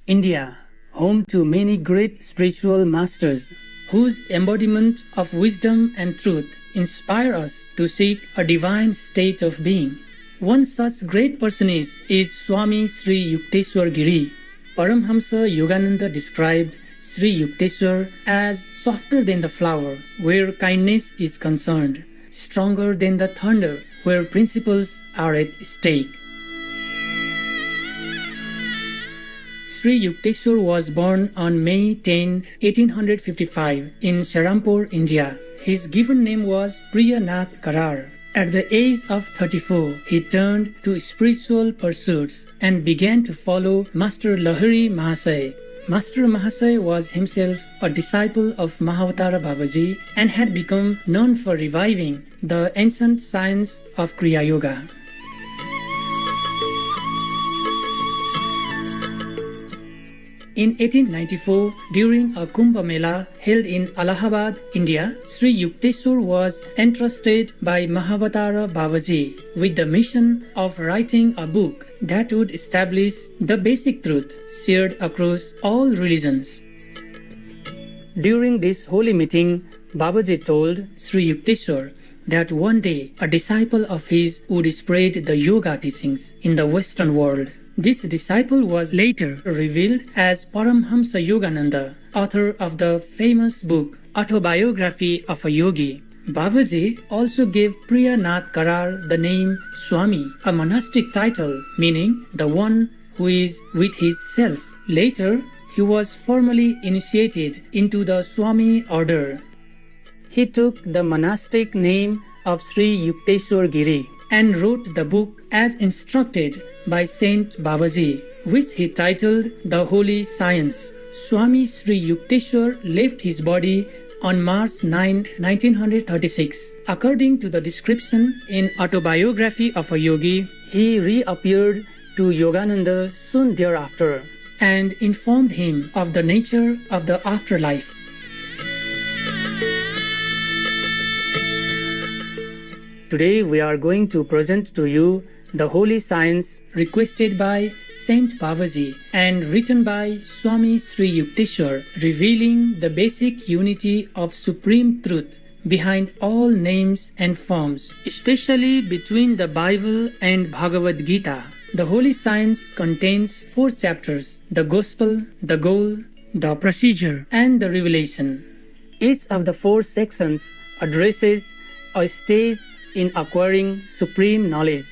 India, home to many great spiritual masters whose embodiment of wisdom and truth inspire us to seek a divine state of being. One such great personage is Swami Sri Yukteswar Giri. Paramhamsa Yogananda described Sri Yukteswar as softer than the flower where kindness is concerned, stronger than the thunder where principles are at stake. Sri Yukteswar was born on May 10, 1855 in Shahrampur, India. His given name was Priyanath Karar. At the age of 34, he turned to spiritual pursuits and began to follow Master Lahiri Mahasaya. Master Mahasaya was himself a disciple of Mahavatara Babaji and had become known for reviving the ancient science of Kriya Yoga. In 1894, during a Kumbh Mela held in Allahabad, India, Sri Yukteswar was entrusted by Mahavatara Babaji with the mission of writing a book that would establish the basic truth shared across all religions. During this holy meeting, Babaji told Sri Yukteswar that one day a disciple of his would spread the yoga teachings in the Western world. This disciple was later revealed as Paramhamsa Yogananda, author of the famous book Autobiography of a Yogi. Babaji also gave Priyanath Karar the name Swami, a monastic title meaning the one who is with his self. Later, he was formally initiated into the Swami order. He took the monastic name of Sri Yukteswar Giri and wrote the book as instructed by Saint Babaji, which he titled The Holy Science. Swami Sri Yukteswar left his body on March 9, 1936. According to the description in Autobiography of a Yogi, he reappeared to Yogananda soon thereafter and informed him of the nature of the afterlife. Today we are going to present to you the Holy Science requested by Saint Babaji and written by Swami Sri Yukteswar, revealing the basic unity of supreme truth behind all names and forms, especially between the Bible and Bhagavad Gita. The Holy Science contains 4 chapters: the Gospel, the Goal, the Procedure, and the Revelation. Each of the 4 sections addresses a stage in acquiring supreme knowledge.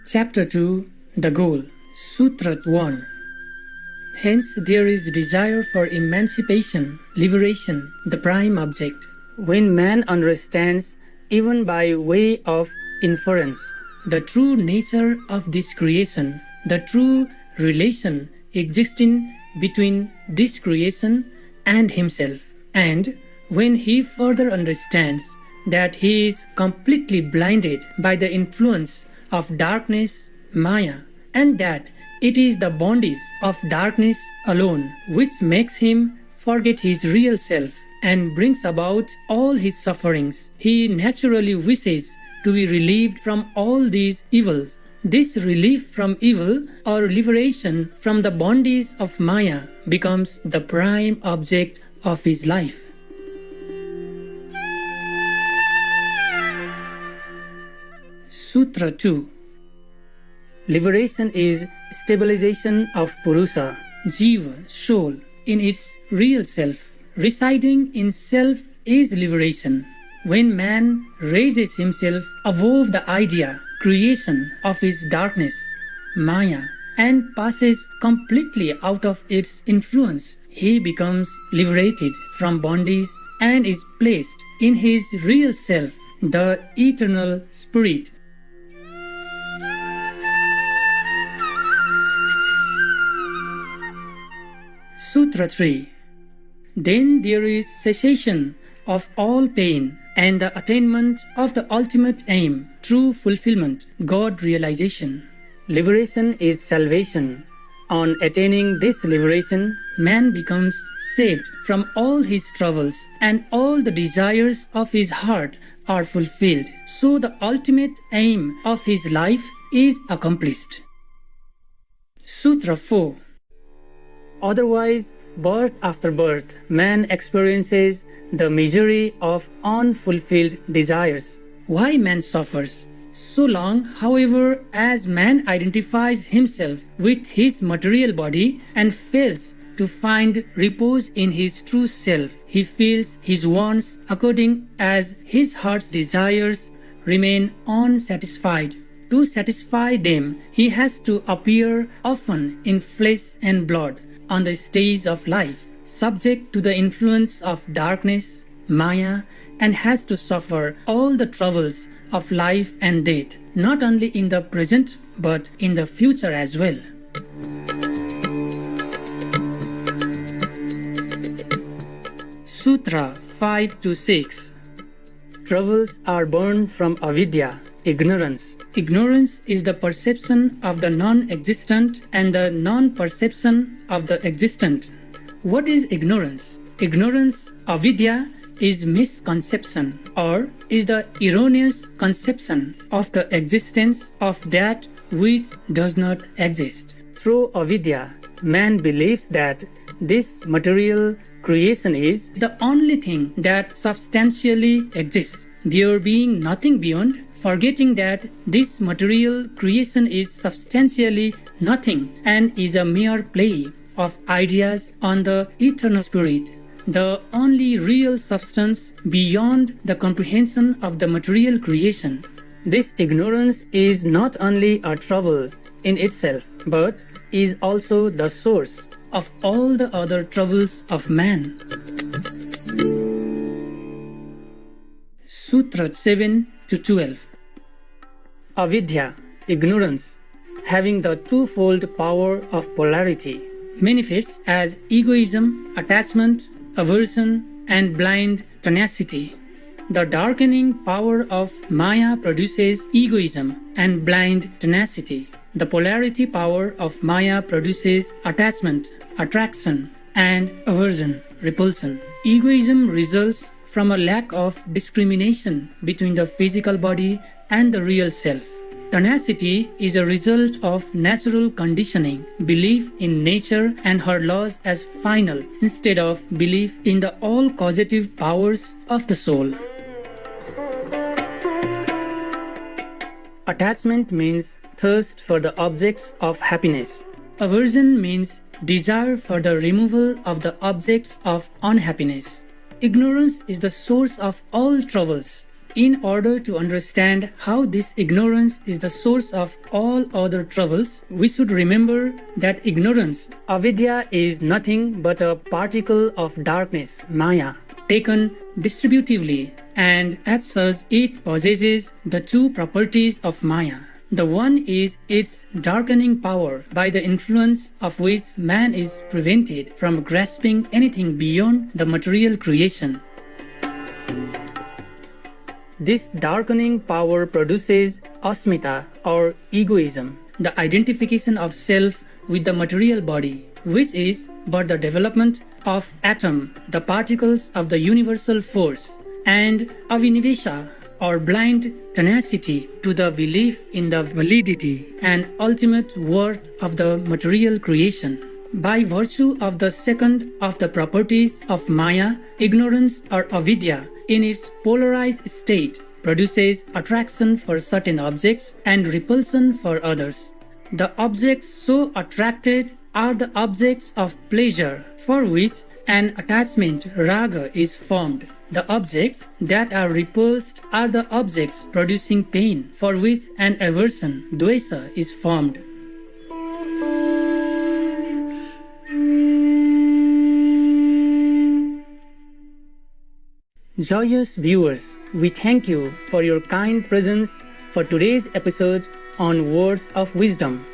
Chapter 2, The Goal, Sutra 1. Hence there is desire for emancipation, liberation, the prime object. When man understands, even by way of inference, the true nature of this creation, the true relation existing between this creation and himself, and when he further understands that he is completely blinded by the influence of darkness, Maya, and that it is the bondage of darkness alone which makes him forget his real self and brings about all his sufferings, he naturally wishes to be relieved from all these evils. This relief from evil or liberation from the bondage of Maya becomes the prime object of his life. Sutra 2. Liberation is stabilization of Purusa, Jiva, soul, in its real self. Residing in self is liberation. When man raises himself above the idea, creation of his darkness, Maya, and passes completely out of its influence, he becomes liberated from bondage and is placed in his real self, the eternal spirit. Sutra 3. Then there is cessation of all pain and the attainment of the ultimate aim, true fulfillment, God realization. Liberation is salvation. On attaining this liberation, man becomes saved from all his troubles and all the desires of his heart are fulfilled. So the ultimate aim of his life is accomplished. Sutra 4. Otherwise, birth after birth, man experiences the misery of unfulfilled desires. Why man suffers? So long, however, as man identifies himself with his material body and fails to find repose in his true self, he feels his wants according as his heart's desires remain unsatisfied. To satisfy them, he has to appear often in flesh and blood on the stage of life, subject to the influence of darkness, Maya, and has to suffer all the troubles of life and death, not only in the present but in the future as well. Sutra 5-6. Troubles are born from avidya, ignorance. Ignorance is the perception of the non-existent and the non-perception of the existent. What is ignorance? Ignorance, avidya, is misconception or is the erroneous conception of the existence of that which does not exist. Through avidya, man believes that this material creation is the only thing that substantially exists, there being nothing beyond, forgetting that this material creation is substantially nothing and is a mere play of ideas on the eternal spirit, the only real substance beyond the comprehension of the material creation. This ignorance is not only a trouble in itself, but is also the source of all the other troubles of man. Sutra 7-12. Avidya, ignorance, having the twofold power of polarity, manifests as egoism, attachment, aversion, and blind tenacity. The darkening power of Maya produces egoism and blind tenacity. The polarity power of Maya produces attachment, attraction, and aversion, repulsion. Egoism results from a lack of discrimination between the physical body and the real self. Tenacity is a result of natural conditioning, belief in nature and her laws as final, instead of belief in the all-causative powers of the soul. Attachment means thirst for the objects of happiness. Aversion means desire for the removal of the objects of unhappiness. Ignorance is the source of all troubles. In order to understand how this ignorance is the source of all other troubles, we should remember that ignorance, avidya, is nothing but a particle of darkness, Maya, taken distributively, and as such it possesses the two properties of Maya. The one is its darkening power, by the influence of which man is prevented from grasping anything beyond the material creation. This darkening power produces asmita or egoism, the identification of self with the material body, which is but the development of atom, the particles of the universal force, and avinivesha or blind tenacity to the belief in the validity and ultimate worth of the material creation. By virtue of the second of the properties of Maya, ignorance or avidya in its polarized state produces attraction for certain objects and repulsion for others. The objects so attracted are the objects of pleasure, for which an attachment, raga, is formed. The objects that are repulsed are the objects producing pain, for which an aversion, dvesa, is formed. Joyous viewers, we thank you for your kind presence for today's episode on Words of Wisdom.